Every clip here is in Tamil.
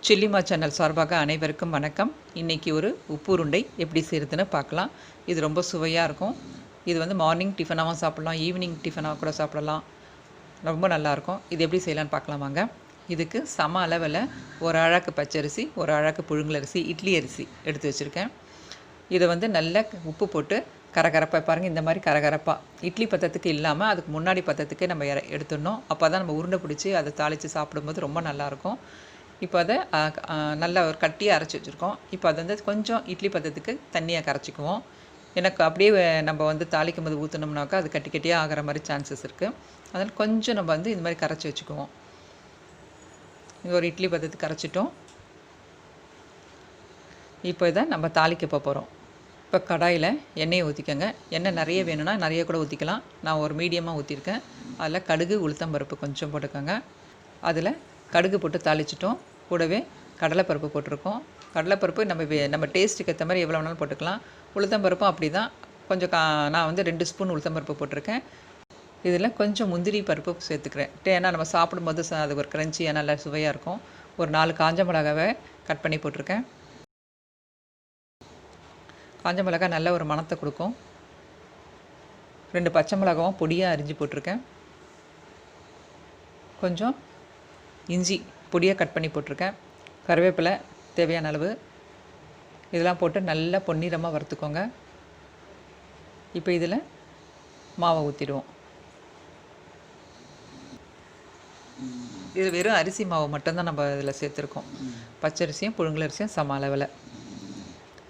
சில்லிமா சேனல் சார்பாக அனைவருக்கும் வணக்கம். இன்றைக்கி ஒரு உப்பு உருண்டை எப்படி செய்கிறதுன்னு பார்க்கலாம். இது ரொம்ப சுவையாக இருக்கும். இது வந்து மார்னிங் டிஃபனாகவும் சாப்பிட்லாம், ஈவினிங் டிஃபனாக கூட சாப்பிடலாம். ரொம்ப நல்லாயிருக்கும். இது எப்படி செய்யலான்னு பார்க்கலாம் வாங்க. இதுக்கு சம அளவில் ஒரு அழகு பச்சரிசி, ஒரு அழகு புழுங்கலரிசி, இட்லி அரிசி எடுத்து வச்சுருக்கேன். இதை வந்து நல்லா உப்பு போட்டு கரகரப்பாக பாருங்கள், இந்த மாதிரி கரகரப்பாக இட்லி பத்தத்துக்கு இல்லாமல் அதுக்கு முன்னாடி பத்தத்துக்கே நம்ம எடுத்துடணும். அப்போ தான் நம்ம உருண்டை பிடிச்சி அதை தாளித்து சாப்பிடும்போது ரொம்ப நல்லாயிருக்கும். இப்போ அதை நல்லா ஒரு கட்டியாக அரைச்சி வச்சுருக்கோம். இப்போ அதை வந்து கொஞ்சம் இட்லி பதத்துக்கு தண்ணியாக கரைச்சிக்குவோம். எனக்கு அப்படியே நம்ம வந்து தாளிக்கும் போது ஊற்றினோம்னாக்கா அது கட்டி கட்டியாக ஆகிற மாதிரி சான்சஸ் இருக்குது. அதனால் கொஞ்சம் நம்ம வந்து இந்த மாதிரி கரைச்சி வச்சுக்குவோம். இது ஒரு இட்லி பதத்துக்கு கரைச்சிட்டோம். இப்போ இதை நம்ம தாளிக்க போகிறோம். இப்போ கடாயில் எண்ணெயை ஊற்றிக்கோங்க. எண்ணெய் நிறைய வேணும்னா நிறைய கூட ஊற்றிக்கலாம். நான் ஒரு மீடியமாக ஊற்றிருக்கேன். அதில் கடுகு உளுத்தம்பருப்பு கொஞ்சம் போட்டுக்கோங்க. அதில் கடுகு போட்டு தாளிச்சிட்டோம். கூடவே கடலைப்பருப்பு போட்டிருக்கோம். கடலைப்பருப்பு நம்ம டேஸ்ட்டுக்கு ஏற்ற மாதிரி எவ்வளோ வேணாலும் போட்டுக்கலாம். உளுத்தம்பருப்பும் அப்படி தான். கொஞ்சம் நான் வந்து 2 ஸ்பூன் உளுத்தம்பருப்பு போட்டிருக்கேன். இதில் கொஞ்சம் முந்திரி பருப்பு சேர்த்துக்கிறேன். ஏன்னா நம்ம சாப்பிடும்போது அது ஒரு க்ரன்ச்சியாக நல்லா சுவையாக இருக்கும். ஒரு 4 காஞ்ச மிளகாவை கட் பண்ணி போட்டிருக்கேன். காஞ்ச மிளகா நல்ல ஒரு மணத்தை கொடுக்கும். 2 பச்சை மிளகாவும் பொடியாக அரிஞ்சு போட்டிருக்கேன். கொஞ்சம் இஞ்சி பொடியாக கட் பண்ணி போட்டிருக்கேன். கருவேப்பிலை தேவையான அளவு. இதெல்லாம் போட்டு நல்லா பொன்னிறமாக வறுத்துக்கோங்க. இப்போ இதில் மாவை ஊற்றிடுவோம். இது வெறும் அரிசி மாவு மட்டும்தான் நம்ம இதில் சேர்த்துருக்கோம். பச்சரிசியும் புழுங்கலரிசியும் சம அளவில்.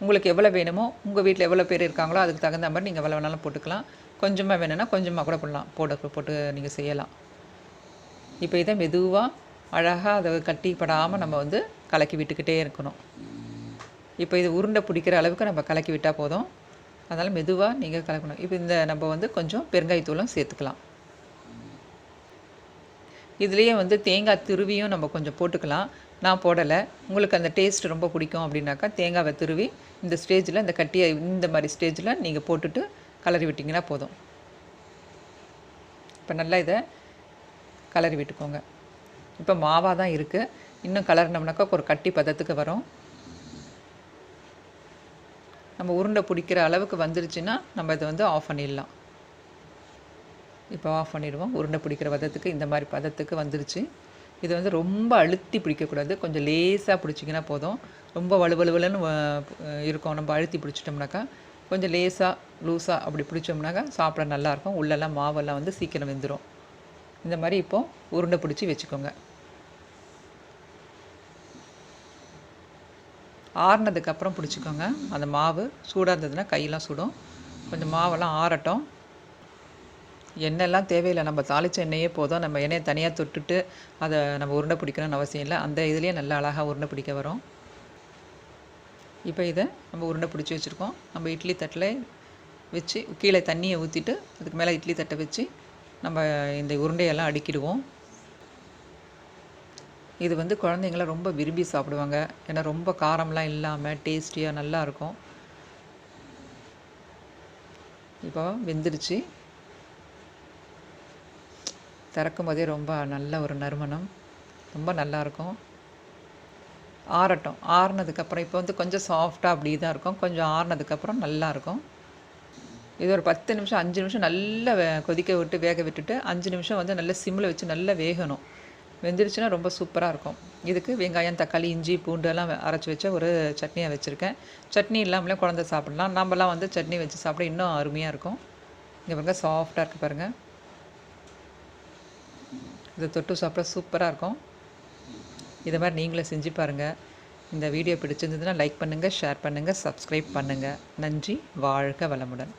உங்களுக்கு எவ்வளோ வேணுமோ, உங்கள் வீட்டில் எவ்வளோ பேர் இருக்காங்களோ அதுக்கு தகுந்த மாதிரி நீங்கள் எவ்வளோ வேணாலும் போட்டுக்கலாம். கொஞ்சமாக வேணும்னா கொஞ்சமாக கூட போட்டு நீங்கள் செய்யலாம். இப்போ இதை மெதுவாக அழகாக அதை கட்டிப்படாமல் நம்ம வந்து கலக்கி விட்டுக்கிட்டே இருக்கணும். இப்போ இது உருண்டை பிடிக்கிற அளவுக்கு நம்ம கலக்கி விட்டால் போதும். அதனால் மெதுவாக நீங்கள் கலக்கணும். இப்போ இந்த நம்ம வந்து கொஞ்சம் பெருங்காயத்தூளும் சேர்த்துக்கலாம். இதுலேயே வந்து தேங்காய் துருவியும் நம்ம கொஞ்சம் போட்டுக்கலாம். நான் போடலை. உங்களுக்கு அந்த டேஸ்ட் ரொம்ப பிடிக்கும் அப்படின்னாக்கா தேங்காவை துருவி இந்த ஸ்டேஜில், இந்த கட்டியை இந்த மாதிரி ஸ்டேஜில் நீங்கள் போட்டுட்டு கலரி விட்டிங்கன்னா போதும். இப்போ நல்லா இதை கலரி விட்டுக்கோங்க. இப்போ மாவாக தான் இருக்குது. இன்னும் கலர்னோம்னாக்கா ஒரு கட்டி பதத்துக்கு வரும். நம்ம உருண்டை பிடிக்கிற அளவுக்கு வந்துருச்சுன்னா நம்ம இதை வந்து ஆஃப் பண்ணிடலாம். இப்போ ஆஃப் பண்ணிடுவோம். உருண்டை பிடிக்கிற பதத்துக்கு இந்த மாதிரி பதத்துக்கு வந்துருச்சு. இது வந்து ரொம்ப அழுத்தி பிடிக்கக்கூடாது. கொஞ்சம் லேசாக பிடிச்சிங்கன்னா போதும். ரொம்ப வலுவலுன்னு இருக்கும். நம்ம அழுத்தி பிடிச்சிட்டோம்னாக்கா கொஞ்சம் லேசாக லூஸாக அப்படி பிடிச்சோம்னாக்கா சாப்பிட நல்லாயிருக்கும். உள்ளெல்லாம் மாவெல்லாம் வந்து சீக்கிரம் வெந்துடும். இந்த மாதிரி இப்போது உருண்டை பிடிச்சி வச்சுக்கோங்க. ஆறுனதுக்கப்புறம் பிடிச்சிக்கோங்க. அந்த மாவு சூடாக இருந்ததுன்னா கையெல்லாம் சுடும். கொஞ்சம் மாவெல்லாம் ஆறட்டும். எண்ணெய்லாம் தேவையில்லை. நம்ம தாளித்த எண்ணெயே போதும். நம்ம எண்ணெயை தனியாக தொட்டுட்டு அதை நம்ம உருண்டை பிடிக்கணும்னு அவசியம் இல்லை. அந்த இதுலேயே நல்லா அழகாக உருண்டை பிடிக்க வரும். இப்போ இதை நம்ம உருண்டை பிடிச்சி வச்சுருக்கோம். நம்ம இட்லி தட்டில் வச்சு கீழே தண்ணியை ஊற்றிட்டு அதுக்கு மேலே இட்லி தட்டை வச்சு நம்ம இந்த உருண்டையெல்லாம் அடுக்கிடுவோம். இது வந்து குழந்தைங்களாம் ரொம்ப விரும்பி சாப்பிடுவாங்க. ஏன்னா ரொம்ப காரம்லாம் இல்லாமல் டேஸ்டியாக நல்லாயிருக்கும். இப்போ வெந்துருச்சு. திறக்கும் போதே ரொம்ப நல்ல ஒரு நறுமணம், ரொம்ப நல்லாயிருக்கும். ஆறட்டும். ஆறுனதுக்கப்புறம் இப்போ வந்து கொஞ்சம் சாஃப்டாக அப்படி தான் இருக்கும். கொஞ்சம் ஆறுனதுக்கப்புறம் நல்லாயிருக்கும். இது ஒரு 10 நிமிஷம் 5 நிமிஷம் நல்லா கொதிக்க விட்டு வேக விட்டுட்டு 5 நிமிஷம் வந்து நல்லா சிம்மில் வச்சு நல்லா வேகணும். வெந்துருச்சுன்னா ரொம்ப சூப்பராக இருக்கும். இதுக்கு வெங்காயம், தக்காளி, இஞ்சி, பூண்டு எல்லாம் அரைச்சி வச்ச ஒரு சட்னியாக வச்சுருக்கேன். சட்னி இல்லாமலே குழந்தை சாப்பிட்லாம். நம்மலாம் வந்து சட்னி வச்சு சாப்பிட இன்னும் அருமையாக இருக்கும். இங்கே பாருங்கள், சாஃப்டாக இருக்குது பாருங்கள். இதை தொட்டு சாப்பிட சூப்பராக இருக்கும். இதை மாதிரி நீங்களே செஞ்சு பாருங்கள். இந்த வீடியோ பிடிச்சிருந்ததுன்னா லைக் பண்ணுங்கள், ஷேர் பண்ணுங்கள், சப்ஸ்கிரைப் பண்ணுங்கள். நன்றி. வாழ்க வளமுடன்.